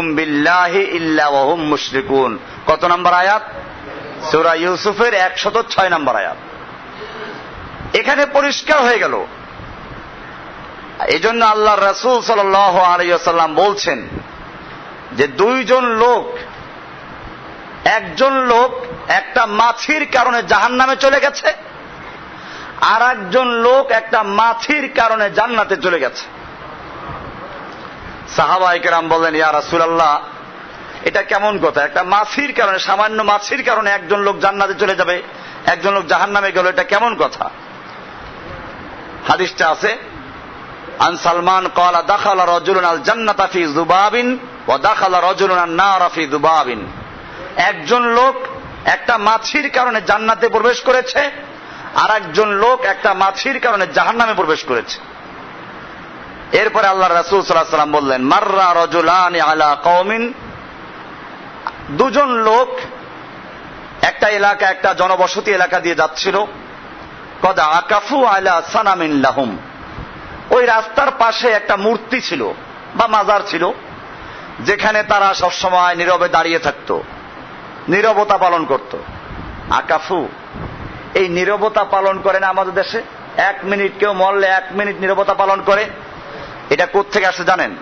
ইউশরিকুহুম বিল্লাহি ইল্লা ওয়া হুম মুশরিকুন। কত নম্বর আয়াত? সূরা ইউসুফের 106 নম্বর আয়াত। এখানে পরিষ্কার হয়ে গেল। এজন্য আল্লাহর রাসূল সাল্লাল্লাহু আলাইহি ওয়াসাল্লাম বলছেন যে দুইজন লোক, একজন লোক একটা মাছির কারণে জাহান্নামে চলে গেছে, আর একজন লোক একটা মাছির কারণে জান্নাতে চলে গেছে। সাহাবায়ে কেরাম বললেন, ইয়া রাসূলুল্লাহ, এটা কেমন কথা? একটা মাছির কারণে, সামান্য মাছির কারণে একজন লোক জান্নাতে চলে যাবে, একজন লোক জাহান্নামে গেল, এটা কেমন কথা? হাদিসটা আছে, আন সালমান ক্বালা দাখালা রাজুলুন আল জান্নাতা ফি যুবাবিন ওয়া দাখালা রাজুলুন আন নারা ফি যুবাবিন। একজন লোক একটা মাছির কারণে জান্নাতে প্রবেশ করেছে, আর একজন লোক একটা মাছির কারণে জাহান্নামে প্রবেশ করেছে। এরপরে আল্লাহর রাসূল সাল্লাল্লাহু আলাইহি ওয়াসাল্লাম বললেন, মাররা রাজুলানি আলা কওমিন, দুজন লোক একটা এলাকা, একটা জনবসতি এলাকা দিয়ে যাচ্ছিল। কদ আকাফু আলা সানামিন লাহুম, ওই রাস্তার পাশে একটা মূর্তি ছিল বা মাজার ছিল, যেখানে তারা সবসময় নীরবে দাঁড়িয়ে থাকতো, নীরবতা পালন করত। আকাফু, এই নীরবতা পালন করে না আমাদের দেশে? 1 মিনিট কেউ মরলে 1 মিনিট নীরবতা পালন করে। এটা কোত্থেকে আসছে জানেন?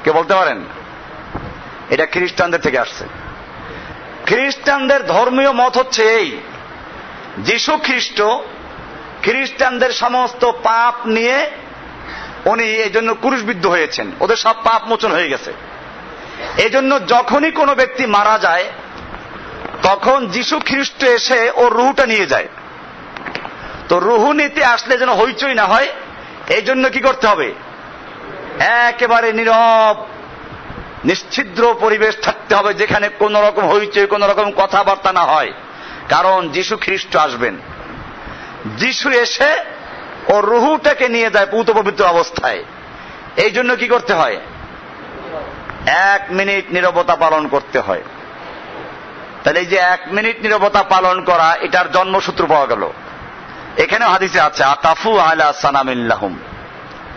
কে বলতে পারেন? এটা খ্রিস্টানদের থেকে আসছে। খ্রিস্টানদের ধর্মীয় মত হচ্ছে এই, যীশু খ্রিস্ট খ্রিস্টানদের সমস্ত পাপ নিয়ে উনি এই জন্য ক্রুশবিদ্ধ হয়েছেন, ওদের সব পাপ মোচন হয়ে গেছে। এই জন্য যখনই কোনো ব্যক্তি মারা যায়, তখন যীশু খ্রিস্ট এসে ওর রুহটা নিয়ে যায়। তো রুহ নিতে আসলে যেন হইচই না হয়, এই জন্য কি করতে হবে? একেবারে নীরব নিশ্ছিদ্র পরিবেশ থাকতে হবে, যেখানে কোন রকম হইচই, কোন রকম কথাবার্তা না হয়। কারণ যীশু খ্রিস্ট আসবেন। যীশু এসে ওর রুহটাকে নিয়ে যায় পূত পবিত্র অবস্থায়। এই জন্য কি করতে হয়? 1 মিনিট নীরবতা পালন করতে হয়। তাহলে এই যে 1 মিনিট নীরবতা পালন করা, এটার জন্মসূত্র পাওয়া গেল। এখানে হাদিসে আছে, আকাফু আলা সানামিন লাহুম,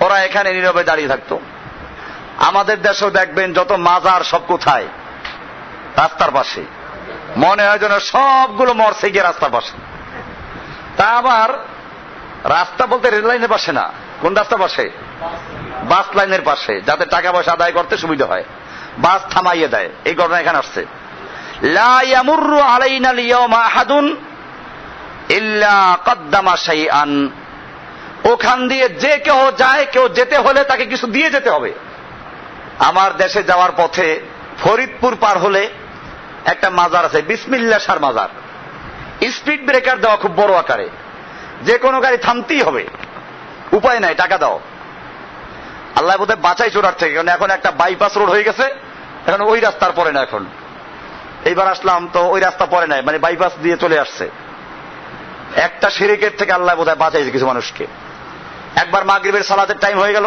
ওরা এখানে নীরবে দাঁড়িয়ে থাকতো। আমাদের দেশেও দেখবেন যত মাজার সব কোথায়? রাস্তার পাশে। মনে হয় যেন সবগুলো মরছে গিয়ে রাস্তার পাশে। তা আবার রাস্তা বলতে রেল লাইনের পাশে না, কোন রাস্তার পাশে? বাস লাইনের পাশে, যাতে টাকা পয়সা আদায় করতে সুবিধা হয়, বাস থামাইয়ে দেয়। এই ঘটনা এখানে আসছে। লা ইয়ামুররু আলাইনা লিয়াউমা আহাদুন ইল্লা কদ্দামা শাইআন, ওখান দিয়ে যে কেউ যায়, কেউ যেতে হলে তাকে কিছু দিয়ে যেতে হবে। আমার দেশে যাওয়ার পথে ফরিদপুর পার হলে একটা মাজার আছে, বিসমিল্লাহ শাহ মাজার। স্পিড ব্রেকার দেওয়া খুব বড় আকারে, যে কোনো গাড়ি থামতেই হবে, উপায় নাই, টাকা দাও। আল্লাহ বোধহয় বাঁচাই চোরার থেকে, কারণ এখন একটা বাইপাস রোড হয়ে গেছে, এখন ওই রাস্তার পরে না। এখন এইবার আসলাম তো ওই রাস্তা পরে নাই, মানে বাইপাস দিয়ে চলে আসছে। একটা শিরকের থেকে আল্লাহ বোধহয় বাঁচাইছে কিছু মানুষকে। একবার মাগরিবের সালাতের টাইম হয়ে গেল,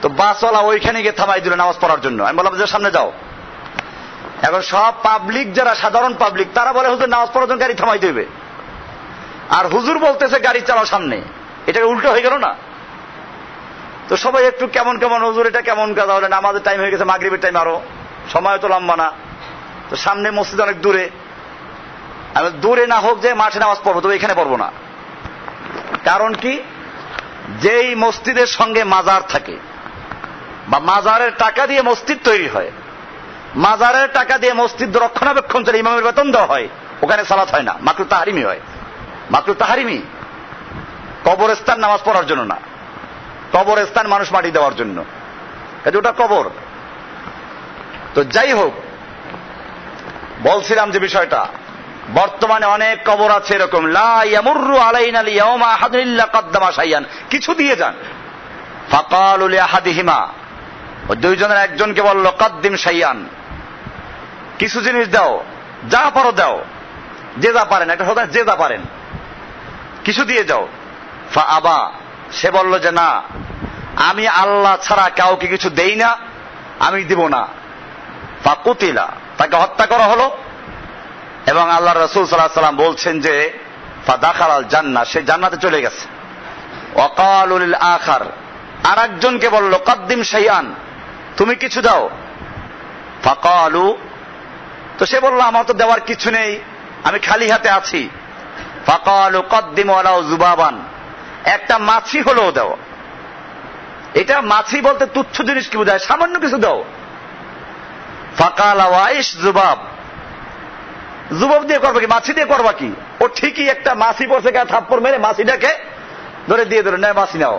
তো বাসওয়ালা ওইখানে গিয়ে থামাই দিল নামাজ পড়ার জন্য। আমি বললাম যে সামনে যাও। এখন সব পাবলিক, যারা সাধারণ পাবলিক, তারা বলে হুজুর নামাজ পড়ার জন্য গাড়ি থামাই দেবে, আর হুজুর বলতেছে গাড়ি চালাও সামনে। এটা উল্টো হয়ে গেল না? তো সবাই একটু কেমন কেমন, হুজুর এটা কেমন কাজ হলে, নামাজের টাইম হয়ে গেছে, মাগরিবের টাইম, আরো সময় তো লম্বা না, তো সামনে মসজিদ অনেক দূরে, আমি দূরে না হোক যে মাঠে নামাজ পড়বো, তবে এখানে পড়বো না। কারণ কি? যেই মসজিদের সঙ্গে মাজার থাকে, বা মাজারের টাকা দিয়ে মসজিদ তৈরি হয়, মাজারের টাকা দিয়ে মসজিদ রক্ষণাবেক্ষণ চলে, ইমামের বেতন দেওয়া হয়, ওখানে সালাত হয় না, মাকরুহ তাহরিমি হয়। মাকরুহ তাহরিমি কবরস্থান নামাজ পড়ার জন্য না, কবরস্থান মানুষ মাটি দেওয়ার জন্য, ওটা কবর। তো যাই হোক, বলছিলাম যে বিষয়টা, বর্তমানে অনেক কবর আছে এরকম, লা ইয়ামুররু আলাইনা লিয়াউমা আহাদুন ইল্লা কদ্দামা শাইআন, কিছু দিয়ে যান। ফাকালু লিআহাদিহিমা, ওই দুইজনের একজনকে বলল, কদ্দিম শাইআন, কিছু জিনিস দাও, যা পারো দাও, যে যা পারেন, একটা কথা, যে যা পারেন কিছু দিয়ে যাও। ফা আবা, সে বলল যে না, আমি আল্লাহ ছাড়া কাউকে কিছু দেই না, আমি দিব না। ফা কুতিলা, তাকে হত্যা করা হলো। এবং আল্লাহ রাসূল সাল্লাল্লাহু আলাইহি ওয়াসাল্লাম বলছেন যে ফা দাখালাল জান্নাহ, সে জান্নাতে চলে গেছে। ওয়া ক্বালু লিল আখার, আর একজনকে বলল, কদ্দিম শাইআন, তুমি কিছু দাও। ফাকালু, তো সে বলল আমার তো দেওয়ার কিছু নেই, আমি খালি হাতে আছি। ফাকালু কদ্দিমু আলাউ যুবাবান, একটা মাছি হলেও দাও। এটা মাছি বলতে তুচ্ছ জিনিস কি বোঝায়, সামান্য কিছু দাও। ফাকালা ওয়াইশ যুবাব, যুবাব দিয়ে করবা কি, মাছি দিয়ে করবা কি? ও ঠিকই একটা মাছি পড়ছে, থাপ্পড় মেরে মাছিটাকে ধরে দিয়ে দিল, নেয় মাছি নাও।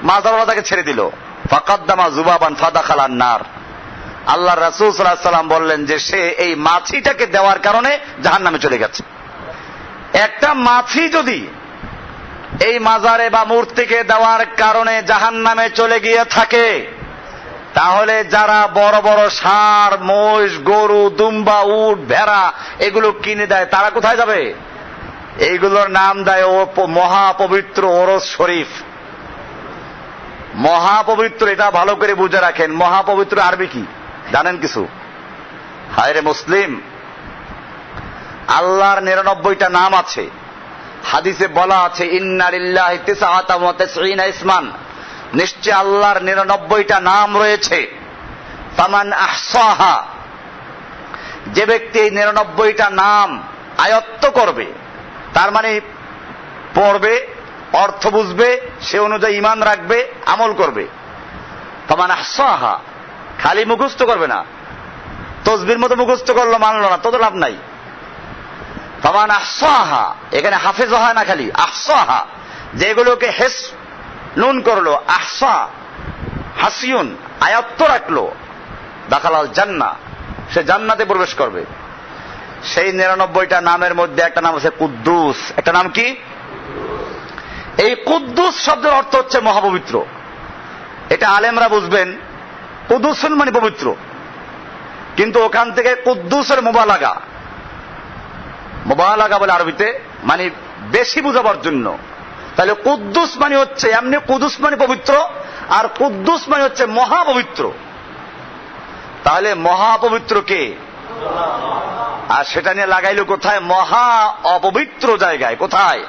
মাছওয়ালা তাকে ছেড়ে দিল। ফাকাদ্দামা যুবাবান ফাদাখালান নার, আল্লাহ রাসূল সাল্লাল্লাহু আলাইহি ওয়াসাল্লাম বললেন যে সে এই মাছিটাকে দেওয়ার কারণে জাহান্নামে চলে গেছে। একটা মাছি যদি এই মাজারে বা মূর্তিকে দেওয়ার কারণে জাহান্নামে চলে গিয়ে থাকে, তাহলে যারা বড় বড় ষাঁড়, মহিষ, গরু, দুম্বা, উট, ভেড়া এগুলো কিনে দেয় তারা কোথায় যাবে? এইগুলোর নাম দেয় ও মহাপবিত্র ওরস শরীফ। মহাপবিত্র, এটা ভালো করে বুঝে রাখেন, মহাপবিত্র আরবি কি জানেন কিছু? হায়রে মুসলিম, আল্লাহর 99টা নাম আছে। হাদিসে বলা আছে ইন্না লিল্লাহি তিসআতাম ওয়া তিসঈনা ইসমান, নিশ্চয় আল্লাহর 99টা নাম রয়েছে। ফামান আহসাহা, যে ব্যক্তি এই 99টা নাম আয়ত্ত করবে, তার মানে পড়বে, অর্থ বুঝবে, সে অনুযায়ী ঈমান রাখবে, আমল করবে। ফামান আহসাহা, খালি মুখস্থ করবে না, তসবির মতো মুখস্থ করলো মানলো না, তত লাভ নাই। ফামান আহসাহা, এখানে হাফেজ হয় না, খালি আহসাহা, যেগুলোকে হেস নুন করলো, আহসা হাসিউন, আয়ত্ত রাখলো, দাখালাল জান্নাহ, সে জান্নাতে প্রবেশ করবে। সেই 99টা নামের মধ্যে একটা নাম আছে কুদ্দুস। একটা নাম কি? এই কুদ্দুস শব্দের অর্থ হচ্ছে মহাপবিত্র। এটা আলেমরা বুঝবেন, কুদ্দুসুন মানে পবিত্র, কিন্তু ওখান থেকে কুদ্দুসের মুবালাগা বলে আরবিতে, মানে বেশি বুঝাবার জন্য। তাহলে কুদ্দুস মানে হচ্ছে এমনি, কুদুস মানে পবিত্র, আর কুদ্দুস মানে হচ্ছে মহাপবিত্র। তাহলে মহাপবিত্র কে? আর সেটা নিয়ে লাগাইলো কোথায়? মহা অপবিত্র জায়গায়। কোথায়?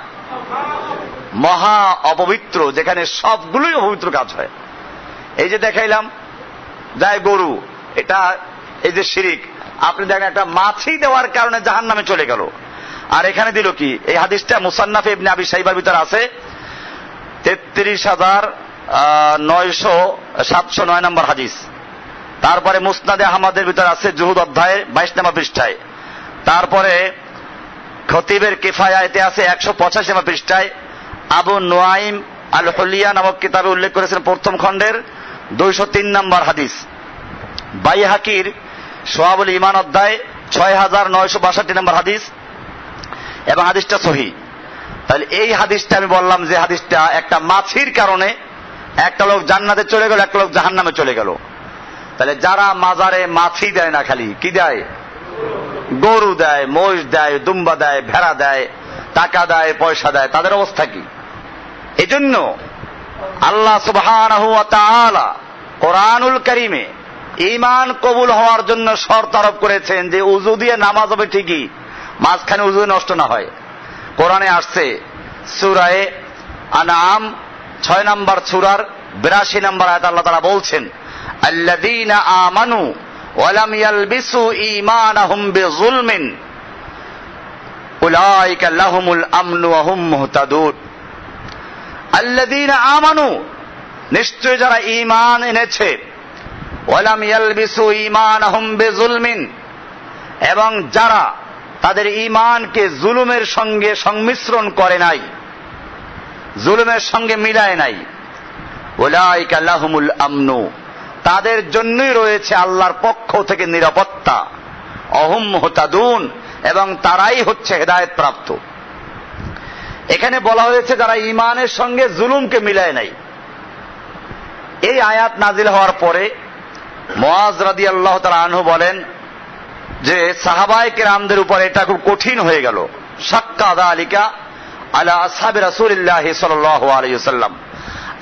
মহা অপবিত্র, যেখানে সবগুলোই অপবিত্র কাজ হয়। এই যে দেখাইলাম যায় গরু, এটা এই যে শিরিক। আপনি দেখেন একটা মাছি দেওয়ার কারণে জাহান্নামে চলে গেল, আর এখানে দিল কি? এই হাদিসটা মুসান্নাফে ইবনে আবি শাইবার ভিতরে আছে, 33,709 নম্বর হাদিস। তারপরে মুসনাদে আহমদের ভিতরে আছে জুহুদ অধ্যায়ে 22 নম্বর পৃষ্ঠায়। তারপরে খতিবের কিফায়াতে আছে 185 নম্বর পৃষ্ঠায়। আবু নুআইম আল হুলিয়া নামক কিতাবে উল্লেখ করেছেন প্রথম খণ্ডের 203 নম্বর হাদিস। বাইহাকির সোয়াবুল ঈমান অধ্যায় 6962 নম্বর হাদিস, এবং হাদিসটা সহিহ। তাহলে এই হাদিসটা আমি বললাম যে হাদিসটা একটা মাছির কারণে একটা লোক জান্নাতে চলে গেল, একটা লোক জাহান্নামে চলে গেল। তাহলে যারা মাজারে মাছি দেয় না, খালি কি দেয়? গরু দেয়, মহিষ দেয়, দুম্বা দেয়, ভেড়া দেয়, টাকা দেয়, পয়সা দেয়, তাদের অবস্থা কি? এজন্য আল্লাহ সুবহানাহু ওয়া তাআলা কোরআনুল কারীমে ঈমান কবুল হওয়ার জন্য শর্ত আরোপ করেছেন যে উযু দিয়ে নামাজ হবে ঠিকই, মাঝখানে উযু নষ্ট না হয়। কোরআনে আসছে সূরা আনআম 6 নম্বর সূরার 82 নম্বর আয়াত, আল্লাহ তাআলা বলছেন আল্লাযীনা আমানু ওয়া লাম ইয়ালবিসু ঈমানাহুম বিযুলমিন উলাইকা লাহুমুল আমনু ওয়া হুম মুহতাদুন। আল্লাযীনা আমানু, নিশ্চয় যারা ঈমান এনেছে, ওয়া লাম ইয়ালবিসু ঈমানাহুম বিযুলমিন, এবং যারা তাদের ঈমানকে জুলুমের সঙ্গে সংমিশ্রণ করে নাই, জুলুমের সঙ্গে মিলায় নাই, উলাইকা লাহুমুল আমনু, তাদের জন্যই রয়েছে আল্লাহর পক্ষ থেকে নিরাপত্তা, অহুম মুহতাদুন, এবং তারাই হচ্ছে হেদায়েত প্রাপ্ত। এখানে বলা হয়েছে যারা ঈমানের সঙ্গে জুলুমকে মিলায় নাই। এই আয়াত নাজিল হওয়ার পরে মুআজ রাদিয়াল্লাহু তাআলা আনহু বলেন যে সাহাবায়ে কেরামদের উপর এটা খুব কঠিন হয়ে গেল। শাক্কা যালিকা আলা আসহাবি রাসূলিল্লাহ সাল্লাল্লাহু আলাইহি ওয়াসাল্লাম,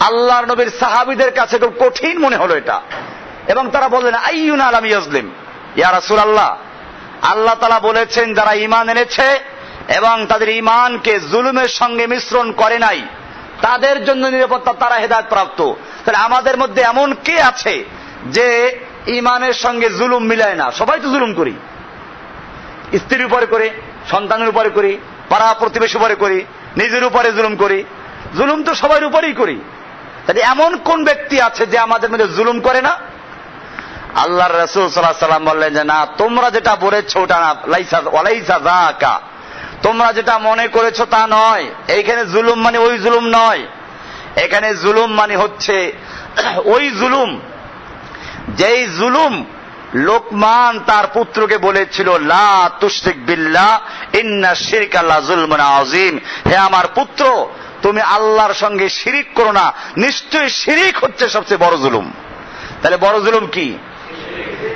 আল্লাহর নবীর সাহাবীদের কাছে খুব কঠিন মনে হলো এটা, এবং তারা বললেন আইয়ুনা লাম ইয়াজলিম ইয়া রাসূলুল্লাহ, আল্লাহ তাআলা বলেছেন যারা ঈমান এনেছে এবং তাদের ঈমানকে জুলুমের সঙ্গে মিশ্রণ করে নাই তাদের জন্য নিরাপত্তা, তারা হেদায়েত প্রাপ্ত। তাহলে আমাদের মধ্যে এমন কে আছে যে ইমানের সঙ্গে জুলুম মিলায় না। সবাই তো জুলুম করি, স্ত্রীর উপরে করি, সন্তানের উপরে করি, পাড়া প্রতিবেশীর উপরে করি, নিজের উপরে জুলুম করি। জুলুম তো সবার উপরেই করি। তাহলে এমন কোন ব্যক্তি আছে যে আমাদের মধ্যে জুলুম করে না? আল্লাহর রাসূল সাল্লাল্লাহু আলাইহি ওয়াসাল্লাম বললেন যে না, তোমরা যেটা বলেছো ওটা না, ওয়ালাইসা যাকা, তোমরা যেটা মনে করেছো তা নয়। এইখানে জুলুম মানে ওই জুলুম নয়। এখানে জুলুম মানে হচ্ছে ওই জুলুম, যেই জুলুম লোকমান তার পুত্রকে বলেছিল, লা তুশরিক বিল্লাহ ইন্না শিরকা লাযুলমুন আযীম, হে আমার পুত্র তুমি আল্লাহর সঙ্গে শিরিক করো না, নিশ্চয়ই শিরিক হচ্ছে সবচেয়ে বড় জুলুম। তাহলে বড় জুলুম কি?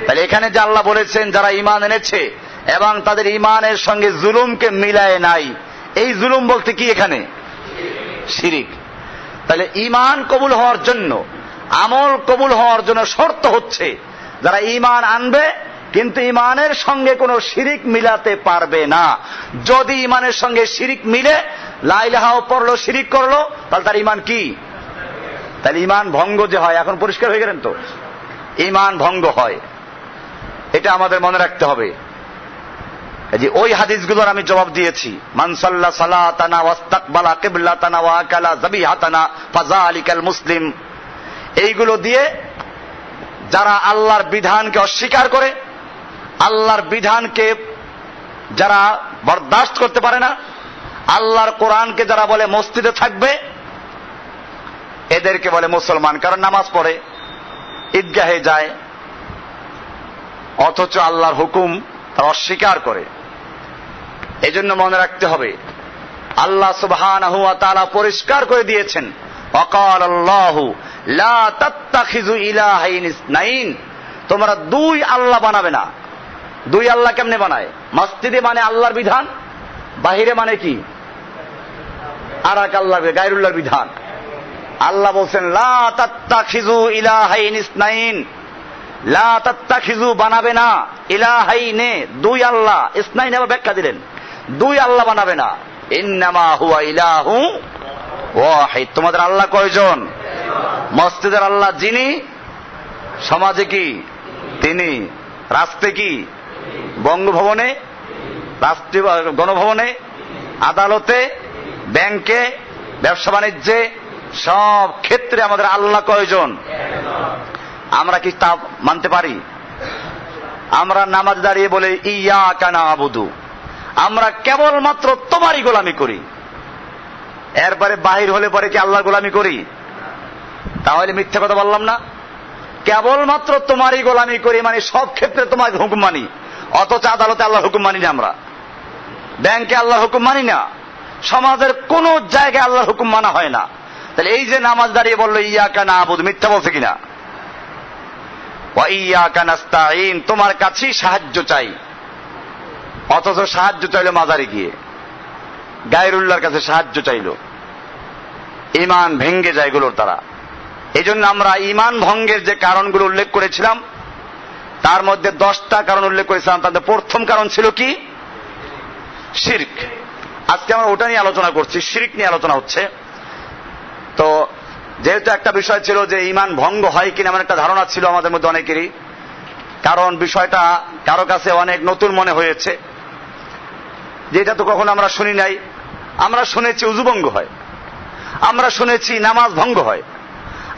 তাহলে এখানে যে আল্লাহ বলেছেন যারা ঈমান এনেছে এবং তাদের ঈমানের সঙ্গে জুলুমকে মিলায় নাই, এই জুলুম বলতে কি এখানে? শিরিক। তাহলে ঈমান কবুল হওয়ার জন্য, আমল কবুল হওয়ার জন্য শর্ত হচ্ছে যারা ঈমান আনবে কিন্তু ঈমানের সঙ্গে কোনো শিরিক মিলাতে পারবে না। যদি ঈমানের সঙ্গে শিরিক মিলে, লা ইলাহাও পড়লো, শিরিক করলো, তাহলে তার ঈমান কি? তাহলে ঈমান ভঙ্গ যে হয়, এখন পরিষ্কার হয়ে গেলেন তো? ঈমান ভঙ্গ হয়, এটা আমাদের মনে রাখতে হবে। যে ওই হাদিসগুলোর আমি জবাব দিয়েছি, মান সাল্লা সালাতানা ওয়াস্তাকবালা কিবলাতানা ওয়া আকালা যাবিহাতানা ফাযালিকাল মুসলিম, এইগুলো দিয়ে যারা আল্লাহর বিধানকে অস্বীকার করে, আল্লাহর বিধানকে যারা বরদাস্ত করতে পারে না, আল্লাহর কোরআনকে যারা বলে মসজিদে থাকবে, এদেরকে বলে মুসলমান। কারণ নামাজ পড়ে, ঈদগাহে যায়, অথচ আল্লাহর হুকুম তারা অস্বীকার করে। এই জন্য মনে রাখতে হবে, আল্লাহ সুবহানাহু ওয়া তাআলা পরিষ্কার করে দিয়েছেন, ওয়াকাল আল্লাহু লা তাত্তাখিযু ইলাহাইন ইসনাইন, তোমরা দুই আল্লাহ বানাবে না। দুই আল্লাহ কেমনে বানায়? মসজিদে মানে আল্লাহর বিধান, বাহিরে মানে কি? আর এক আল্লাহ, গায়রুল্লাহর বিধান। আল্লাহ বলছেন লা তাত্তাখিযু ইলাহাইন ইসনাইন, লা তাত্তাখিযু বানাবে না, ইলাহাইনে দুই আল্লাহ, ইসনাইন আবার ব্যাখ্যা দিলেন, দুই আল্লাহ বানাবে না। ইন্নামা হুয়া ইলাহু ওয়াহিদ, তোমাদের আল্লাহ কয়জন? মসজিদের আল্লাহ যিনি, সমাজে কি তিনি, রাষ্ট্রে কি, বঙ্গভবনে, রাষ্ট্রীয় গণভবনে, আদালতে, ব্যাংকে, ব্যবসা বাণিজ্যে, সব ক্ষেত্রে আমাদের আল্লাহ কয়জন? আমরা কি তা মানতে পারি? আমরা নামাজ দাঁড়িয়ে বলে ইয়াকা না'বুদু, আমরা কেবলমাত্র তোমারই গোলামি করি। এরপরে বাহির হলে পরে কি আল্লাহর গোলামি করি? তাহলে মিথ্যা কথা বললাম না? কেবলমাত্র তোমারই গোলামি করি মানে সব ক্ষেত্রে তোমার হুকুম মানি, অথচ আদালতে আল্লাহর হুকুম মানি না, আমরা ব্যাংকে আল্লাহর হুকুম মানি না, সমাজের কোন জায়গায় আল্লাহর হুকুম মানা হয় না। তাহলে এই যে নামাজ দাঁড়িয়ে বললো ইয়াকা না'বুদু, মিথ্যা বলছে কিনা? ওয়া ইয়াকা নাস্তাঈন, তোমার কাছেই সাহায্য চাই, অথচ সাহায্য চাইলো মাজারে গিয়ে, গায়রুল্লাহর কাছে সাহায্য চাইলো। ঈমান ভেঙ্গে যায় এগুলোর দ্বারা। এই জন্য আমরা ঈমান ভঙ্গের যে কারণগুলো উল্লেখ করেছিলাম, তার মধ্যে 10টা কারণ উল্লেখ করেছিলাম। তাদের প্রথম কারণ ছিল কি? শিরক। আজকে আমরা ওটা নিয়ে আলোচনা করছি, শিরক নিয়ে আলোচনা হচ্ছে। তো যেহেতু একটা বিষয় ছিল যে ঈমান ভঙ্গ হয় কিনা, এমন একটা ধারণা ছিল আমাদের মধ্যে অনেকেরই, কারণ বিষয়টা কারো কাছে অনেক নতুন মনে হয়েছে, যেটা তো কখনো আমরা শুনি নাই। আমরা শুনেছি উযু ভঙ্গ হয়, আমরা শুনেছি নামাজ ভঙ্গ হয়,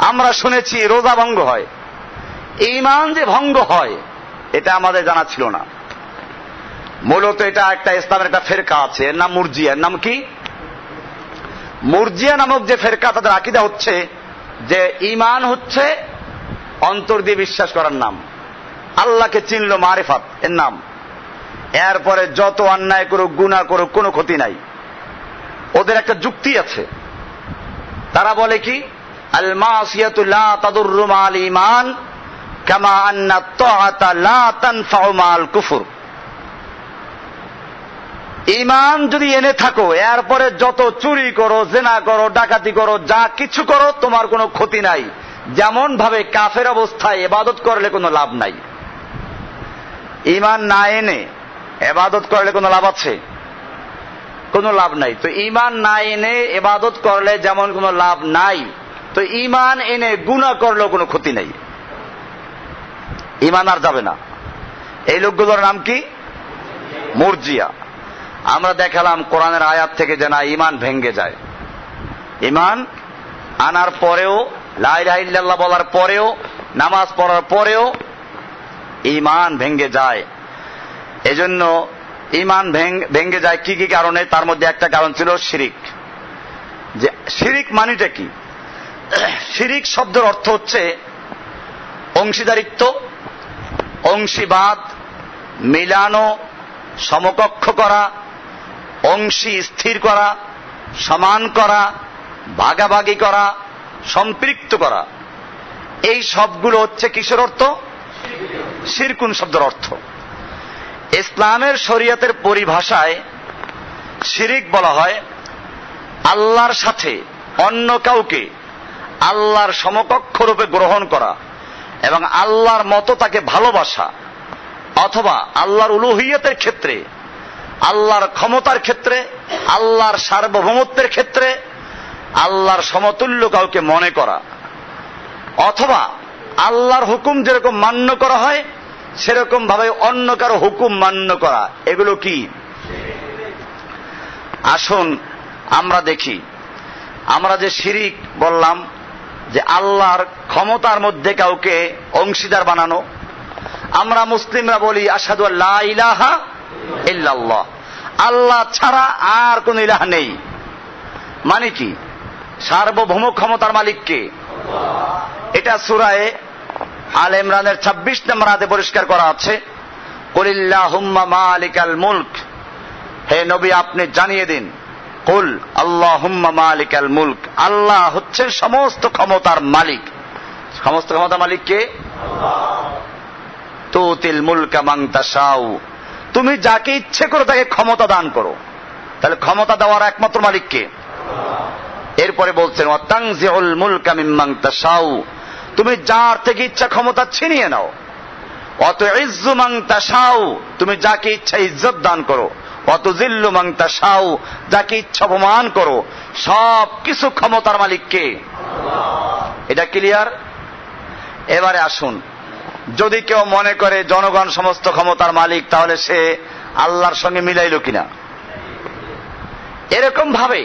আমরা শুনেছি রোজা ভঙ্গ হয়, ঈমান যে ভঙ্গ হয় এটা আমাদের জানা ছিল না। মূলত এটা একটা ইসলামের একটা ফেরকা আছে, এর নাম মুরজিয়া। এর নাম কি? মুরজিয়া নামক যে ফেরকা, তাদের আকীদা হচ্ছে যে ঈমান হচ্ছে অন্তর দিয়ে বিশ্বাস করার নাম, আল্লাহকে চিনলো মারিফাত এর নাম, এরপরে যত অন্যায় করুক, গুনাহ করুক, কোনো ক্ষতি নাই। ওদের একটা যুক্তি আছে, তারা বলে কি, আল মাসিয়াতু লা তাদুররু মাল ঈমান কামা আন্না তাআতা লা তানফাউ মাল কুফর। ঈমান যদি এনে থাকো, এরপরে যত চুরি করো, জেনা করো, ডাকাতি করো, যা কিছু করো, তোমার কোনো ক্ষতি নাই। যেমন ভাবে কাফের অবস্থায় ইবাদত করলে কোনো লাভ নাই, ঈমান না এনে ইবাদত করলে কোনো লাভ আছে? কোনো লাভ নাই। তো ঈমান না এনে ইবাদত করলে যেমন কোনো লাভ নাই, তো ঈমান এনে গুনাহ করলেও কোনো ক্ষতি নাই। ইমান আর যাবে না। এই লোকগুলোর নাম কি? মুরজিয়া। আমরা দেখালাম কোরআনের আয়াত থেকে যে না, ইমান ভেঙ্গে যায়। ইমান আনার পরেও, লা ইলাহা ইল্লাল্লাহ বলার পরেও, নামাজ পড়ার পরেও ইমান ভেঙ্গে যায়। এজন্য ইমান ভেঙ্গে যায় কি কি কারণে? তার মধ্যে একটা কারণ ছিল শিরিক। যে শিরিক মানেটা কি? শিরিক শব্দের অর্থ হচ্ছে অংশীদারিত্ব, অংশীবাদ, মিলানো, সমকক্ষ করা, অংশী স্থির করা, সমান করা, ভাগাভাগি করা, সম্পৃক্ত করা। এই সবগুলো হচ্ছে কিসের অর্থ? শিরকুন শব্দের অর্থ। ইসলামের শরীয়তের পরিভাষায় শিরিক বলা হয় আল্লাহর সাথে অন্য কাউকে আল্লাহর সমকক্ষ রূপে গ্রহণ করা এবং আল্লাহর মতো তাকে ভালোবাসা, অথবা আল্লাহর উলুহিয়তের ক্ষেত্রে, আল্লাহর ক্ষমতার ক্ষেত্রে, আল্লাহর সার্বভৌমত্বের ক্ষেত্রে আল্লাহর সমতুল্য কাউকে মনে করা, অথবা আল্লাহর হুকুম যেরকম মান্য করা হয় সেরকম ভাবে অন্য কারো হুকুম মান্য করা। এগুলো কি? আসুন আমরা দেখি, আমরা যে শিরিক বললাম যে আল্লাহর ক্ষমতার মধ্যে কাউকে অংশীদার বানানো, আমরা মুসলিমরা বলি আশহাদু আল্লা ইলাহা ইল্লাল্লাহ, আল্লাহ ছাড়া আর কোন ইলাহ নেই। মানে কি? সার্বভৌম ক্ষমতার মালিক কে? এটা সূরায়ে আল ইমরানের 26 নম্বর আয়াতে পরিষ্কার করা আছে, কুলিল্লাহুম্মা মালিকাল মুলক, হে নবী আপনি জানিয়ে দিন, কুল আল্লাহুম্মা মালিকাল মুলক, আল্লাহ হচ্ছেন সমস্ত ক্ষমতার মালিক। সমস্ত ক্ষমতার মালিক কে? তুতিল মুলকা মান তাশাউ, তুমি যাকে ইচ্ছে করো তাকে ক্ষমতা দান করো। তাহলে ক্ষমতা দেওয়ার একমাত্র মালিক কে? এরপরে বলছেন ওয়া তানজিউল মুলকা মিম্মান তাশাউ, তুমি যার থেকে ইচ্ছা ক্ষমতা ছিনিয়ে নাও। অত ইজ্জু মান তাশাউ, তুমি যাকে ইচ্ছা ইজ্জত দান করো। অত জিল্লু মান তাশাউ, যাকে ইচ্ছা অপমান করো। সব কিছু ক্ষমতার মালিক কে? এটা ক্লিয়ার? এবারে আসুন, যদি কেউ মনে করে জনগণ সমস্ত ক্ষমতার মালিক, তাহলে সে আল্লাহর সঙ্গে মিলাইল কিনা? এরকম ভাবে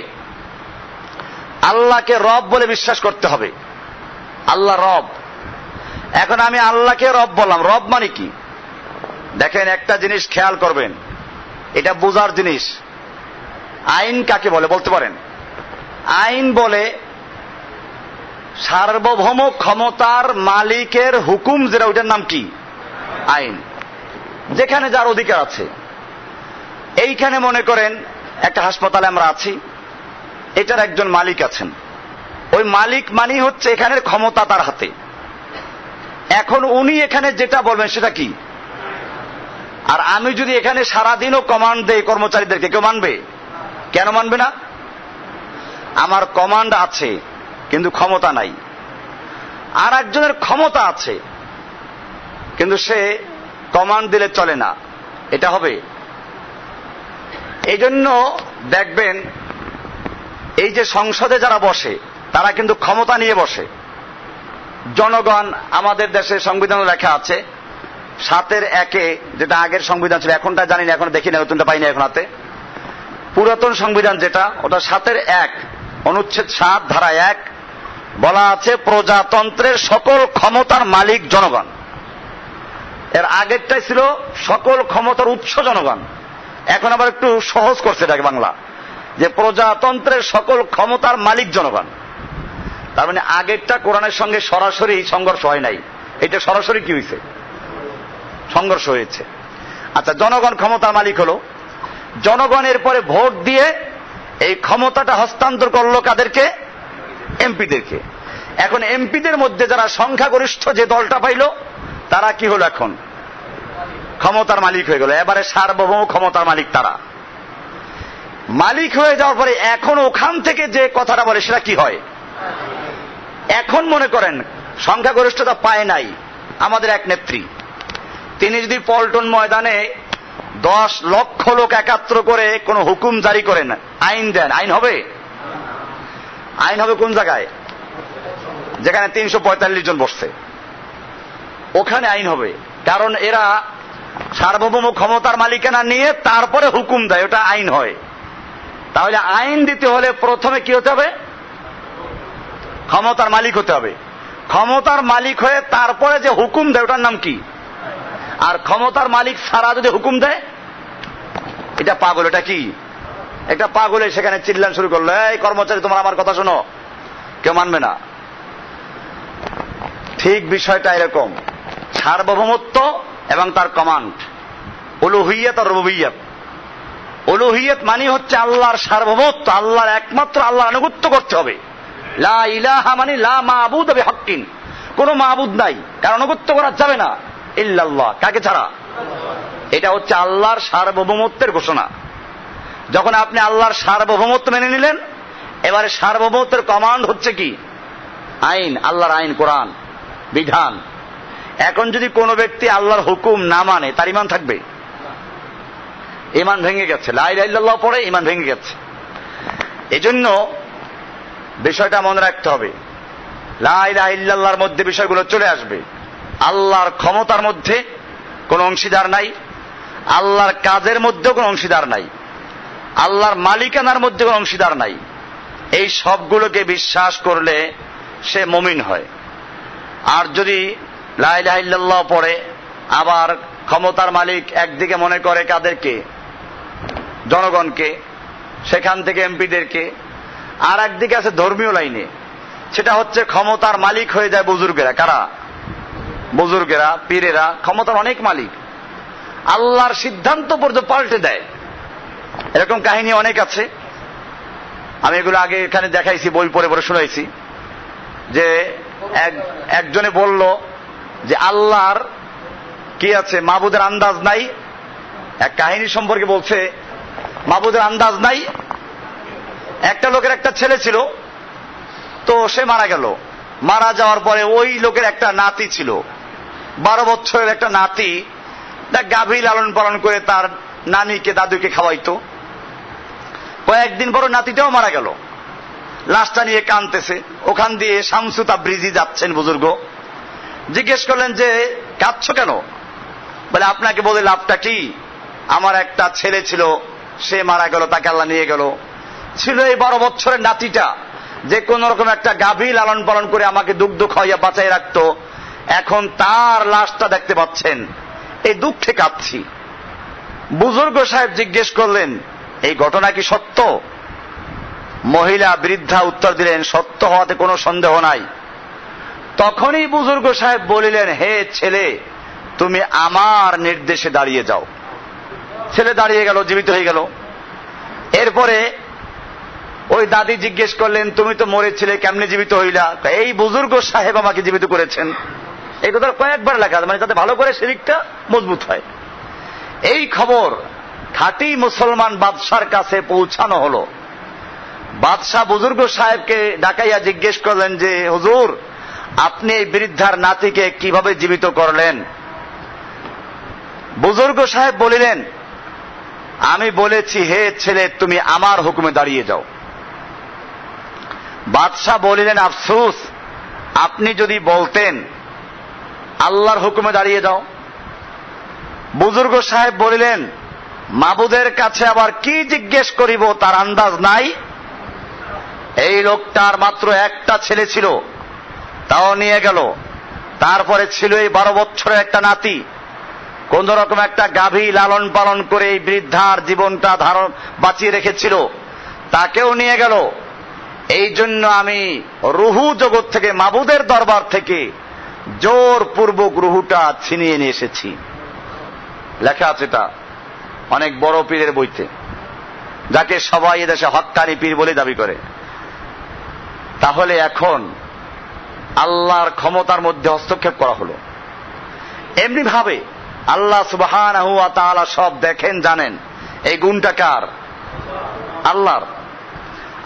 আল্লাহকে রব বলে বিশ্বাস করতে হবে। আল্লাহ রব। এখন আমি আল্লাহকে রব বললাম, রব মানে কি? দেখেন একটা জিনিস খেয়াল করবেন, এটা বোঝার জিনিস। আইন কাকে বলে বলতে পারেন? আইন বলে সার্বভৌম ক্ষমতার মালিকের হুকুম যেটা, ওইটার নাম কি? আইন। যেখানে যার অধিকার আছে। এইখানে মনে করেন একটা হাসপাতালে আমরা আছি, এটার একজন মালিক আছেন। ওই মালিক মানি হচ্ছে এখানের ক্ষমতা তার হাতে। এখন উনি এখানে যেটা বলবেন সেটা কি? আর আমি যদি এখানে সারাদিনও কমান্ড দেই কর্মচারীদেরকে, কেউ মানবে? কেন মানবে না? আমার কমান্ড আছে কিন্তু ক্ষমতা নাই। আর একজনের ক্ষমতা আছে কিন্তু সে কমান্ড দিলে চলে না, এটা হবে? এই জন্য দেখবেন এই যে সংসদে যারা বসে তারা কিন্তু ক্ষমতা নিয়ে বসে। জনগণ, আমাদের দেশে সংবিধানে লেখা আছে 7-1, যেটা আগের সংবিধান ছিল, এখনটা জানি না, এখন দেখি না, নতুনটা পাই না এখন হাতে। পুরাতন সংবিধান যেটা, ওটা 7-1, অনুচ্ছেদ 7 ধারা 1 বলা আছে প্রজাতন্ত্রের সকল ক্ষমতার মালিক জনগণ। এর আগেরটাই ছিল সকল ক্ষমতার উৎস জনগণ। এখন আবার একটু সহজ করছে এটাকে বাংলা, যে প্রজাতন্ত্রের সকল ক্ষমতার মালিক জনগণ। তার মানে আগেরটা কোরআনের সঙ্গে সরাসরি সংঘর্ষ হয় নাই, এটা সরাসরি কি হয়েছে? সংঘর্ষ হয়েছে। আচ্ছা, জনগণ ক্ষমতার মালিক হলো, জনগণের পরে ভোট দিয়ে এই ক্ষমতাটা হস্তান্তর করলো কাদেরকে? এমপিদেরকে। এখন এমপিদের মধ্যে যারা সংখ্যাগরিষ্ঠ যে দলটা পাইল তারা কি হলো? এখন ক্ষমতার মালিক হয়ে গেল। এবারে সার্বভৌম ক্ষমতার মালিক তারা। মালিক হয়ে যাওয়ার পরে এখন ওখান থেকে যে কথাটা বলে সেটা কি হয়? এখন মনে করেন সংখ্যাগরিষ্ঠতা পায় নাই আমাদের এক নেত্রী, তিনি যদি পল্টন ময়দানে 10 লক্ষ লোক একাত্র করে কোন হুকুম জারি করেন, আইন দেন, আইন হবে? আইন হবে কোন জায়গায়? যেখানে 345 জন বসছে, ওখানে আইন হবে। কারণ এরা সার্বভৌম ক্ষমতার মালিকানা নিয়ে তারপরে হুকুম দেয়, ওটা আইন হয়। তাহলে আইন দিতে হলে প্রথমে কি হতে হবে? ক্ষমতার মালিক হতে হবে। ক্ষমতার মালিক হয়ে তারপরে যে হুকুম দেয় ওটার নাম কি? আর ক্ষমতার মালিক ছাড়া যদি হুকুম দেয়, এটা পাগল। এটা কি? একটা পাগলে সেখানে চিল্লান শুরু করলো, এই কর্মচারী তোমার আমার কথা শোনো, কেউ মানবে না। ঠিক বিষয়টা এরকম, সার্বভৌমত্ব এবং তার কমান্ড, উলুহিয়ত আর রুবুবিয়ত। উলুহিয়ত মানে হচ্ছে আল্লাহর সার্বভৌমত্ব, আল্লাহর একমাত্র আল্লাহর আনুগত্য করতে হবে। লা ইলাহা মানে লা মাবুদ বিহাক্কিন, কোন মাবুদ নাই, কারণ আনুগত্য করা যাবে না ইল্লাল্লাহ, কাকে ছাড়া? এটা হচ্ছে আল্লাহর সার্বভৌমত্বের ঘোষণা। যখন আপনি আল্লাহর সার্বভৌমত্ব মেনে নিলেন, এবারে সার্বভৌমত্বের কমান্ড হচ্ছে কি? আইন, আল্লাহর আইন, কোরআন বিধান। এখন যদি কোনো ব্যক্তি আল্লাহর হুকুম না মানে, তার ঈমান থাকবে? ঈমান ভেঙে গেছে। লা ইলাহা ইল্লাল্লাহ পড়ে ঈমান ভেঙে গেছে। এজন্য বিষয়টা মনে রাখতে হবে, লা ইলাহা ইল্লাল্লাহর মধ্যে বিষয়গুলো চলে আসবে। আল্লাহর ক্ষমতার মধ্যে কোনো অংশীদার নাই, আল্লাহর কাজের মধ্যেও কোনো অংশীদার নাই, আল্লাহর মালিকানার মধ্যে কোনো অংশীদার নাই। এই সবগুলোকে বিশ্বাস করলে সে মুমিন হয়। আর যদি লা ইলাহা ইল্লাল্লাহ পড়ে আবার ক্ষমতার মালিক একদিকে মনে করে কাদেরকে? জনগণকে, সেখান থেকে এমপিদেরকে। আর একদিকে আছে ধর্মীয় লাইনে, সেটা হচ্ছে ক্ষমতার মালিক হয়ে যায় বুজুর্গেরা। কারা? বুজুর্গেরা, পীরেরা ক্ষমতার অনেক মালিক, আল্লাহর সিদ্ধান্ত পর্যন্ত পাল্টে দেয়। এরকম কাহিনী অনেক আছে, আমি এগুলো আগে এখানে দেখাইছি, বই পড়ে পড়ে শুনাইছি। যে একজনে বলল যে আল্লাহর কি আছে, মাবুদের আন্দাজ নাই। এক কাহিনী সম্পর্কে বলছে, মাবুদের আন্দাজ নাই। একটা লোকের একটা ছেলে ছিল, তো সে মারা গেল। মারা যাওয়ার পরে ওই লোকের একটা নাতি ছিল, 12 বছরের একটা নাতি, তা গাভী লালন পালন করে তার নানিকে দাদুকে খাওয়াইতো। কয়েকদিন পর নাতিটাও মারা গেল, লাশটা নিয়ে কাঁদতেছে। ওখান দিয়ে শামসু তাবরিজি যাচ্ছেন বুজুর্গ, জিজ্ঞেস করলেন যে কাঁদছো কেন? বলে আপনাকে বলে লাভটা কি, আমার একটা ছেলে ছিল, সে মারা গেল, তাকে আল্লাহ নিয়ে গেল। ছিল এই 12 বছরের নাতিটা, যে কোন রকম একটা গাভী লালন পালন করে আমাকে দুগ্ধ খাওয়াইয়া বাঁচাই রাখতো, এখন তার লাশটা দেখতে পাচ্ছেন, এই দুঃখে কাঁদছি। বুজুর্গ সাহেব জিজ্ঞেস করলেন এই ঘটনা কি সত্য? মহিলা বৃদ্ধা উত্তর দিলেন সত্য হওয়াতে কোনো সন্দেহ নাই। তখনই বুজুর্গ সাহেব বলিলেন, হে ছেলে, তুমি আমার নির্দেশে দাঁড়িয়ে যাও। ছেলে দাঁড়িয়ে গেল, জীবিত হয়ে গেল। এরপরে ওই দাদি জিজ্ঞেস করলেন, তুমি তো মরেছিলে, কেমনে জীবিত হইলা? এই বুজুর্গ সাহেব আমাকে জীবিত করেছেন। এই কথা কয়েকবার লেখা, মানে তাতে ভালো করে শিরকটা মজবুত হয়। এই খবর খাঁটি মুসলমান বাদশার কাছে পৌঁছানো হলো। বাদশাহ বুজুর্গ সাহেবকে ডাকাইয়া জিজ্ঞেস করলেন যে হুজুর, আপনি এই বৃদ্ধার নাতিকে কিভাবে জীবিত করলেন? বুজুর্গ সাহেব বলিলেন, আমি বলেছি, হে ছেলে, তুমি আমার হুকুমে দাঁড়িয়ে যাও। বাদশাহ বলিলেন, আফসোস, আপনি যদি বলতেন আল্লাহর হুকুমে দাঁড়িয়ে যাও। বুজুর্গ সাহেব বলিলেন, মাবুদের কাছে আবার কি জিজ্ঞেস করিব তার আন্দাজ নাই। এই লোকটার মাত্র একটা ছেলে ছিল, তাও নিয়ে গেল। তারপরে ছিল এই 12 বছরের একটা নাতি, কোন রকম একটা গাভী লালন পালন করে এই বৃদ্ধার জীবনটা বাঁচিয়ে রেখেছিল, তাকেও নিয়ে গেল। এই জন্য আমি রুহু জগৎ থেকে, মাবুদের দরবার থেকে জোরপূর্বক রুহুটা ছিনিয়ে নিয়ে এসেছি। লেখা আছে এটা অনেক বড় পীরের বইতে, যাকে সবাই এদেশে হক্কানি পীর বলে দাবি করে। তাহলে এখন আল্লাহর ক্ষমতার মধ্যে হস্তক্ষেপ করা হলো। এমনি ভাবে আল্লাহ সুবহানাহু ওয়া তাআলা সব দেখেন, জানেন। এই গুণটা কার? আল্লাহর।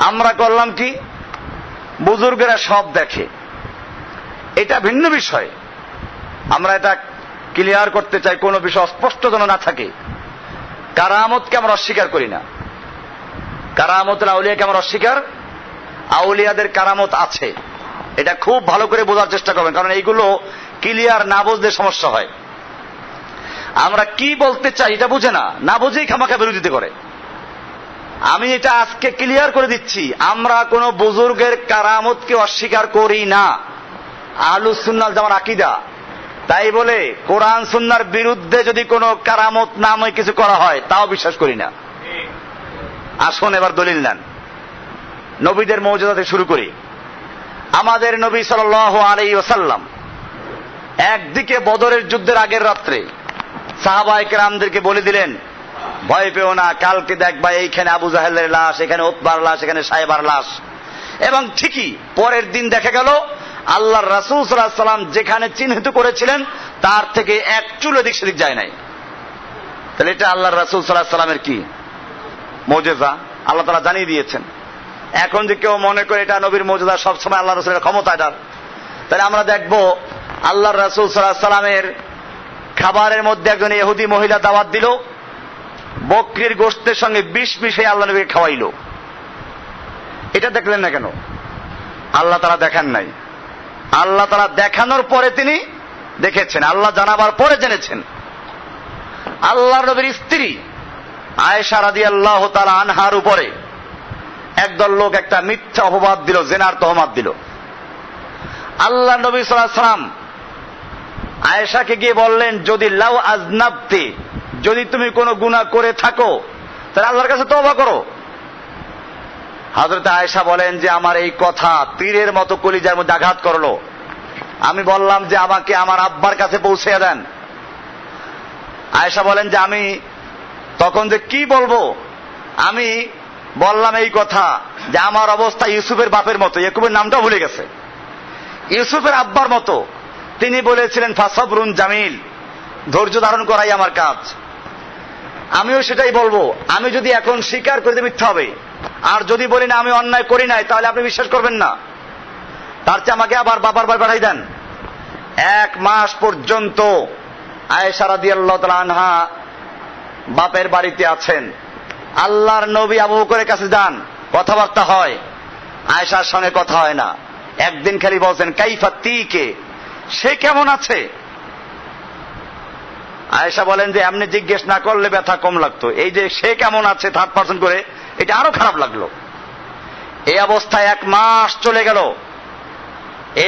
আমরা করলাম কি, বুজুর্গেরা সব দেখে, এটা ভিন্ন বিষয়। আমরা এটা ক্লিয়ার করতে চাই, কোনো বিষয় অস্পষ্ট যেন না থাকে। কারামতকে আমরা অস্বীকার করি না, কারামতের আউলিয়াকে আমরা অস্বীকার, আউলিয়াদের কারামত আছে, এটা খুব ভালো করে বোঝার চেষ্টা করবেন, কারণ এইগুলো ক্লিয়ার না বুঝলে সমস্যা হয়। আমরা কি বলতে চাই এটা বুঝে না, না বুঝেই খামাখা বিরোধিতা করে। আমি এটা আজকে ক্লিয়ার করে দিচ্ছি, আমরা কোন বুজুর্গের কারামতকে অস্বীকার করি না, আহলুস সুন্নাহ ওয়াল জামার আকীদা। তাই বলে কোরআন সুন্নাহর বিরুদ্ধে যদি কোনো কারামত নামে কিছু করা হয় তাও বিশ্বাস করি না। আসুন এবার দলিল নেন, নবীদের মৌজুদা থেকে শুরু করি। আমাদের নবী সাল্লাল্লাহু আলাইহি ওয়াসাল্লাম একদিকে বদরের যুদ্ধের আগের রাত্রে সাহাবায়ে কেরামদেরকে বলে দিলেন, ভয় পেও না, কালকে দেখবা এইখানে আবু জাহেলের লাশ, এখানে উতবার লাশ, এখানে সাহেবার লাশ। এবং ঠিকই পরের দিন দেখা গেল আল্লাহর রাসূল সাল্লাল্লাহু আলাইহি ওয়াসাল্লাম যেখানে চিহ্নিত করেছিলেন তার থেকে এক চুল এদিক সেদিক যায় নাই। তাহলে এটা আল্লাহর রাসূল সাল্লাল্লাহু আলাইহি ওয়াসাল্লামের কি মুজিজা, আল্লাহ তাআলা জানিয়ে দিয়েছেন। এখন যে কেউ মনে করে এটা নবীর মুজিজা, সবসময় আল্লাহর রাসূলের ক্ষমতা এটা, তাহলে আমরা দেখব আল্লাহর রাসূল সাল্লাল্লাহু আলাইহি ওয়াসাল্লামের খাবারের মধ্যে একজন ইহুদি মহিলা দাওয়াত দিল, বকরির গোশতের সঙ্গে বিষ মিশিয়ে আল্লাহ নবীকে খাওয়াইল। এটা দেখলেন না কেন? আল্লাহ তাআলা দেখান নাই। আল্লাহ তাআলা দেখানোর পরে তিনি দেখেছেন, আল্লাহ জানাবার পরে জেনেছেন। আল্লাহর নবীর স্ত্রী আয়েশা রাদিয়াল্লাহু তাআলা আনহার উপরে একদল লোক একটা মিথ্যা অপবাদ দিল, জেনার তহমাত দিল। আল্লাহ নবী সাল্লাল্লাহু আলাইহি ওয়াসাল্লাম আয়েশাকে গিয়ে বললেন, যদি লাউ আজনাবতি, যদি তুমি কোনো গুনাহ করে থাকো তাহলে আল্লাহর কাছে তওবা করো। হযরত আয়েশা বলেন যে আমার এই কথা তীরের মতো কলিজার মধ্যে আঘাত করলো। আমি বললাম যে আমাকে আমার আব্বার কাছে পৌঁছে দেন। আয়েশা বলেন যে আমি তখন যে কি বলবো, আমি বললাম এই কথা যে আমার অবস্থা ইউসুফের বাপের মতো, ইয়াকুবের নামটাও ভুলে গেছে, ইউসুফের আব্বার মতো। তিনি বলেছিলেন ফাসাবরুন জামিল, ধৈর্য ধারণ করাই আমার কাজ। আমিও সেটাই বলবো। আমি যদি এখন স্বীকার করে দিই মিথ্যা হবে, আর যদি বলি না আমি অন্যায় করি নাই তাহলে আপনি বিশ্বাস করবেন না। তার চেয়ে আমাকে আবার বাবার বাড়ি পাঠাই দেন। 1 মাস পর্যন্ত আয়েশা রাদিয়াল্লাহু তাআলা আনহা বাপের বাড়িতে আছেন। আল্লাহর নবী আবু বকরের কাছে যান, কথাবার্তা হয়, আয়েশার সঙ্গে কথা হয় না। একদিন খালি বলছেন কাইফা তিকে, সে কেমন আছে? আয়েশা বলেন যে এমনি জিজ্ঞেস না করলে ব্যথা কম লাগতো, এই যে সে কেমন আছে থার্ড পারসন করে, এটা আরো খারাপ লাগলো। এই অবস্থায় 1 মাস চলে গেল।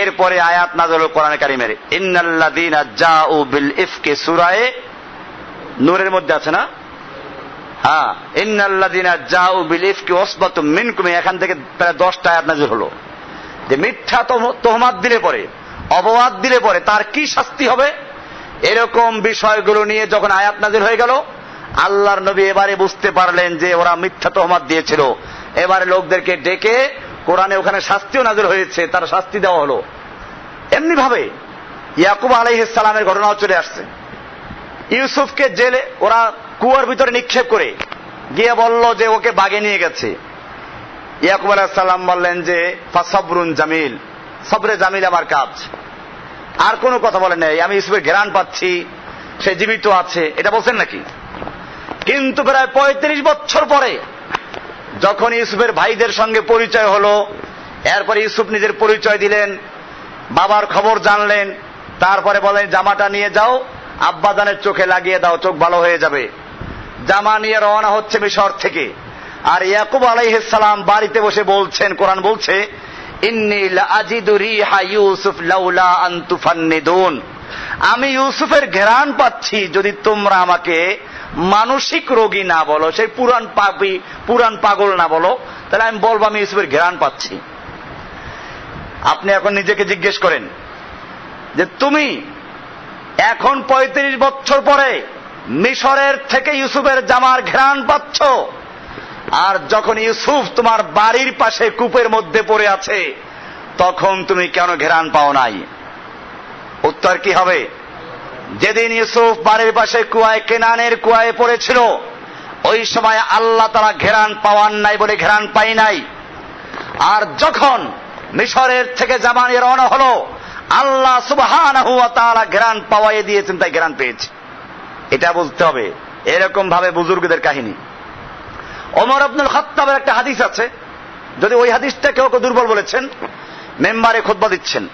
এরপরে আয়াত নাযিল হলো কোরআনে কারীমের, ইন্নাল্লাযীনা জাউ বিল ইফকি, সূরা নূরের মধ্যে আছে না? হ্যাঁ, ইন্নাল্লাযীনা জাউ বিল ইফকি উসবাতুম মিনকুম, এখান থেকে প্রায় 10টা আয়াত নাযিল হলো যে মিথ্যা তহমাত দিলে পরে, অপবাদ দিলে পরে তার কি শাস্তি হবে। এরকম বিষয়গুলো নিয়ে যখন আয়াত নাযিল হয়ে গেল, আল্লাহর নবী এবারে বুঝতে পারলেন যে ওরা মিথ্যা তহমাত দিয়েছিল। এবারে লোকদেরকে ডেকে কোরআনে ওখানে শাস্তিও নাযিল হয়েছে, তার শাস্তি দেওয়া হলো। এমনি ভাবে ইয়াকুব আলাইহিস সালামের ঘটনাও চলে আসছে। ইউসুফকে জেলে ওরা কুয়ার ভিতরে নিক্ষেপ করে গিয়ে বলল যে ওকে বাগে নিয়ে গেছে। ইয়াকুব আলাইহিস সালাম বললেন যে ফাসাবরুন জামিল, সবরে জামিল আমার কাজ। আর কোনো কথা বলেন নাই, আমি ইউসুফের ঘ্রাণ পাচ্ছি, সে জীবিত আছে, এটা বলছেন নাকি? কিন্তু প্রায় 35 বছর পরে যখন ইউসুফের ভাইদের সঙ্গে পরিচয় হলো, এরপরে ইউসুফ নিজের পরিচয় দিলেন, বাবার খবর জানলেন, তারপরে বলেন জামাটা নিয়ে যাও, আব্বাজানের চোখে লাগিয়ে দাও, চোখ ভালো হয়ে যাবে। জামা নিয়ে রওনা হচ্ছে মিশর থেকে। আর ইয়াকুব আলাইহিস সালাম বাড়িতে বসে বলছেন, কোরআন বলছে ইন্নী লাআজিদু রিহা ইউসুফ লাউলা আন তুফান্নিদুন, আমি ইউসুফের ঘ্রাণ পাচ্ছি যদি তোমরা আমাকে মানসিক রোগী না বলো, সেই পুরান পাগল না বলো, তাহলে আমি বলবো আমি ইউসুফের ঘ্রাণ পাচ্ছি। আপনি এখন নিজেকে জিজ্ঞেস করেন যে তুমি এখন 35 বছর পরে মিশরের থেকে ইউসুফের জামার ঘ্রাণ পাচ্ছ, আর যখন ইউসুফ তোমার বাড়ির পাশে কূপের মধ্যে পড়ে আছে তখন তুমি কেন ঘ্রাণ পাও নাই? উত্তর কি হবে? যেদিন ইউসুফ বাড়ির পাশে কুয়ায়, কেনানের কুয়ায় পড়েছিল, ওই সময় আল্লাহ তাআলা ঘ্রাণ পাওয়ান নাই বলে ঘ্রাণ পাই নাই। আর যখন মিশরের থেকে জামা নিয়ে রওনা হলো, আল্লাহ সুবহানাহু ওয়া তাআলা ঘ্রাণ পাওয়াই দিয়েছেন, তাই ঘ্রাণ পেয়েছে। এটা বুঝতে হবে। এরকম ভাবে বুজুর্গদের কাহিনী। ওমর ইবনুল খাত্তাবের একটা হাদিস আছে, যদি ওই হাদিসটা কেউ দুর্বল বলেছেন, মেম্বারে খুতবা দিচ্ছেন,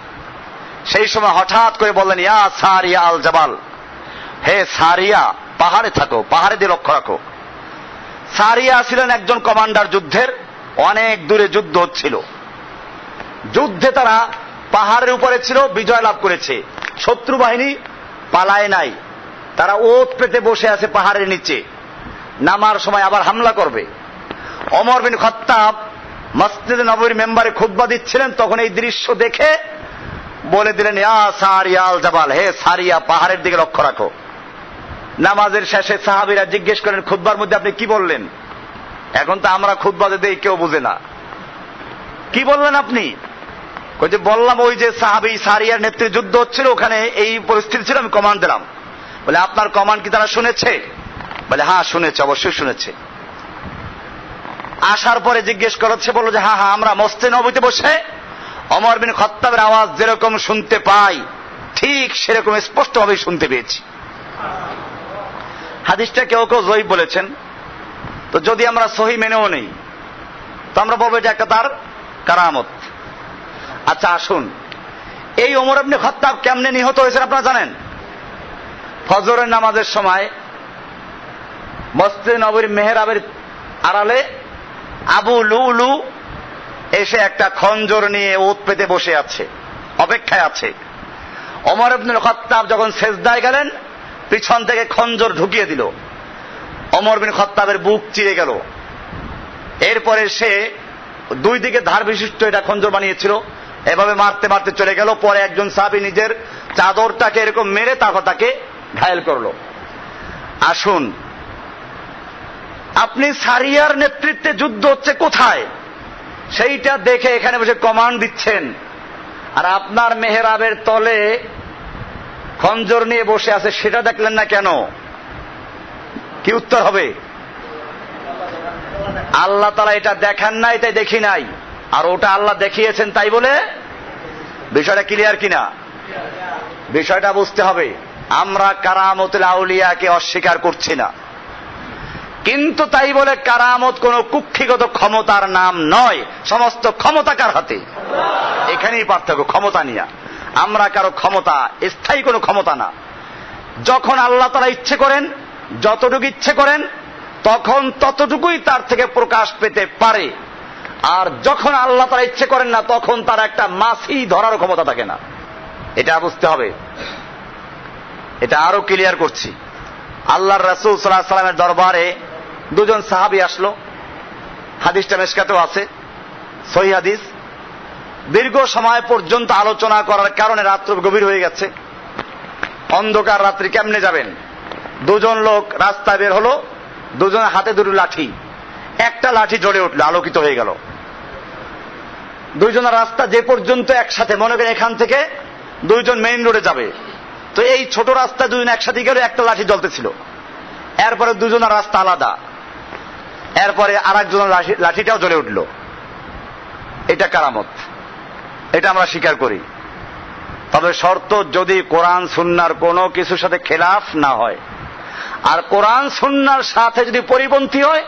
সেই সময় হঠাৎ করে বললেন ইয়া সারিয়া আল জাবাল, হে সারিয়া পাহাড়ে থাকো, পাহাড়ে দিয়ে লক্ষ্য রাখো। সারিয়া ছিলেন একজন কমান্ডার যুদ্ধের, অনেক দূরে যুদ্ধ হচ্ছিল, যুদ্ধে তারা পাহাড়ের উপরে ছিল, বিজয় লাভ করেছে, শত্রু বাহিনী পালায় নাই, তারা ওত পেতে বসে আছে পাহাড়ের নিচে, নামার সময় আবার হামলা করবে। ওমর বিন খাত্তাব মসজিদে নববীর মেম্বারে খুতবা দিচ্ছিলেন, তখন এই দৃশ্য দেখে বলে দিলেন, ইয়া সারিয়া আল জাবাল, হে সারিয়া পাহাড়ের দিকে লক্ষ্য রাখো। নামাজের শেষে সাহাবীরা জিজ্ঞেস করেন, খুতবার মধ্যে আপনি কি বললেন? এখন তো আমরা খুতবা দেই কেউ বুঝে না, কি বললেন আপনি? ওই যে বললাম, ওই যে সাহাবী সারিয়ার নেতৃত্বে যুদ্ধ হচ্ছিল, ওখানে এই পরিস্থিতি ছিল, আমি কমান্ড দিলাম। বলে আপনার কমান্ড কি তারা শুনেছে? বলে হ্যাঁ শুনেছে, অবশ্যই শুনেছে। আসার পরে জিজ্ঞেস করেছে, বললো যে হ্যাঁ হ্যাঁ, আমরা মসজিদে নববীতে বসে ওমর বিন খাত্তাবের আওয়াজ যেরকম শুনতে পাই ঠিক সেরকম স্পষ্টভাবে শুনতে পেয়েছি। হাদিসটা কেউ কেউ জয়ীফ বলেছেন, তো যদি আমরা সহি মেনেও নেই তো আমরা বলবো যে একটা তার কারামত। আচ্ছা আসুন, এই ওমর ইবনে খাত্তাব কেমনে নিহত হয়েছেন আপনারা জানেন? ফজরের নামাজের সময় মসজিদে নববীর মেহরাবের আড়ালে আবু লুলু এসে একটা খঞ্জর নিয়ে ওত পেতে বসে আছে, অপেক্ষায় আছে। ওমর ইবনে খাত্তাব যখন সেজদায় গেলেন, পিছন থেকে খঞ্জর ঢুকিয়ে দিল, ওমর বিন খাত্তাবের বুক চিরে গেল। এরপরে সে দুই দিকে ধার বিশিষ্ট এটা খঞ্জর বানিয়েছিল, এভাবে মারতে মারতে চলে গেল। পরে একজন সাহাবী নিজের চাদরটাকে এরকম মেরে তারপর তাকে ঘায়েল করলো। আসুন, আপনি সারিয়ার নেতৃত্বে যুদ্ধ হচ্ছে কোথায় সেইটা দেখে এখানে বসে কমান্ড দিচ্ছেন, আর আপনার মেহরাবের তলে খঞ্জর নিয়ে বসে আছে সেটা দেখলেন না কেন? কি উত্তর হবে? আল্লাহ তাআলা এটা দেখান নাই তাই দেখি নাই, আর ওটা আল্লাহ দেখিয়েছেন তাই বলে বিষয়টা ক্লিয়ার কিনা? বিষয়টা বুঝতে হবে। আমরা কারামতুল আউলিয়াকে অস্বীকার করছি না, কিন্তু তাই বলে কারামত কোন কুক্ষিগত ক্ষমতার নাম নয়, সমস্ত ক্ষমতাকার হাতে। এখানেই পার্থক্য, ক্ষমতা নিয়ে। আমরা কারো ক্ষমতা স্থায়ী কোনো ক্ষমতা না। যখন আল্লাহ তাআলা ইচ্ছে করেন, যতটুকু ইচ্ছে করেন, তখন ততটুকুই তার থেকে প্রকাশ পেতে পারে। আর যখন আল্লাহ তাআলা ইচ্ছে করেন না, তখন তার একটা মাছি ধরার ক্ষমতা থাকে না। এটা বুঝতে হবে। এটা আরো ক্লিয়ার করছি। আল্লাহর রাসূল সাল্লাল্লাহু আলাইহি ওয়াসাল্লামের দরবারে দুজন সাহাবী আসলো, হাদিসটা মিশকাতেও আছে, সহিহ হাদিস। দীর্ঘ সময় পর্যন্ত আলোচনা করার কারণে রাত্র গভীর হয়ে গেছে, অন্ধকার রাত্রি কেমনে যাবেন। দুজন লোক রাস্তায় বের হলো, দুজনের হাতে দুটো লাঠি, একটা লাঠি জ্বলে উঠলো, আলোকিত হয়ে গেল। দুইজনের রাস্তা যে পর্যন্ত একসাথে, মনে করেন এখান থেকে দুইজন মেইন রোডে যাবে, তো এই ছোট রাস্তা দুজন একসাথে গেল, একটা লাঠি জ্বলতেছিল। এরপরে দুজনের রাস্তা আলাদা, এরপরে আর একজনের লাঠিটাও জ্বলে উঠল। এটা কারামত, এটা আমরা স্বীকার করি। তবে শর্ত যদি কোরআন সুন্নাহর কোনো কিছুর সাথে খেলাফ না হয়, আর কোরআন সুন্নাহর সাথে যদি পরিপন্থী হয়,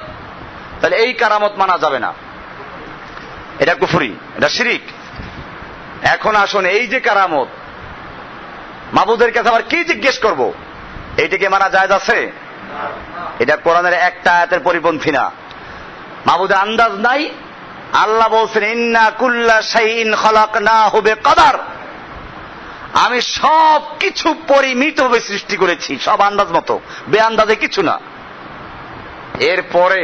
তাহলে এই কারামত মানা যাবে না। এটা কুফরি, এটা শিরিক। এখন আসুন, এই যে কারামত, মাবুদের কাছে আবার কি জিজ্ঞেস করব? এইটাকে মানা জায়েজ আছে? এটা কোরআনের একটা আয়াতের পরিপন্থী না। মাবুদের আন্দাজ নাই। আল্লাহ বলছেন, ইন্না কুল্লা শাইইন খালাকনাহু বিকদার, আমি সব কিছু পরিমিতভাবে সৃষ্টি করেছি, সব আন্দাজ মতো, বেআন্দাজে কিছু না। এরপরে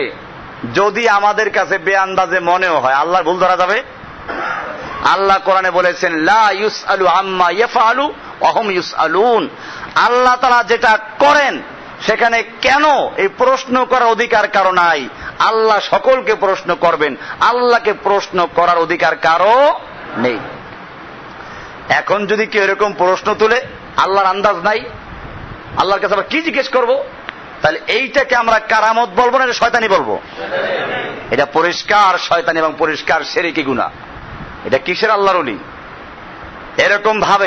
যদি আমাদের কাছে বেআন্দাজে মনেও হয়, আল্লাহর ভুল ধরা যাবে? আল্লাহ কোরআনে বলেছেন, লা ইউসআলু আম্মা ইয়াফআলু ওয়া হুম ইউসআলুন। আল্লাহ তাআলা যেটা করেন সেখানে কেন এই প্রশ্ন করার অধিকার কারো নাই। আল্লাহ সকলকে প্রশ্ন করবেন, আল্লাহকে প্রশ্ন করার অধিকার কারো নেই। এখন যদি কেউ এরকম প্রশ্ন তুলে, আল্লাহর আন্দাজ নাই, আল্লাহর কাছে আমরা কি জিজ্ঞেস করব? তাহলে এইটাকে আমরা কারামত বলবো না, এটা শয়তানি বলবো? এটা পরিষ্কার শয়তানি এবং পরিষ্কার শিরকি গুনাহ। এটা কিসের আল্লাহর ওলি? এরকম ভাবে